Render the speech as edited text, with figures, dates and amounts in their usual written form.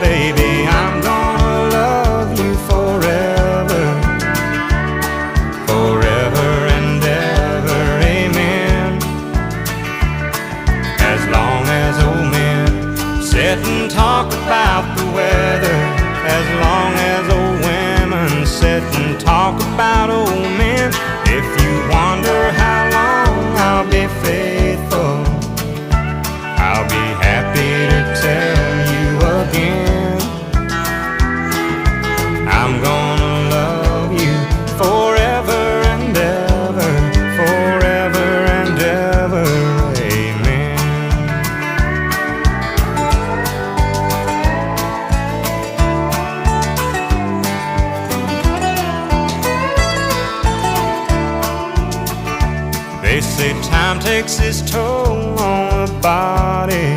baby, I'm gonna love you forever, forever and ever, amen. As long as old men sit and talk about the weather, as long as old women sit and talk about old men. If you wonder how long I'll be faithful, I'll be happy to tell you again. I'm gonna love you forever and ever, forever and ever, amen. They say time takes its toll on the body,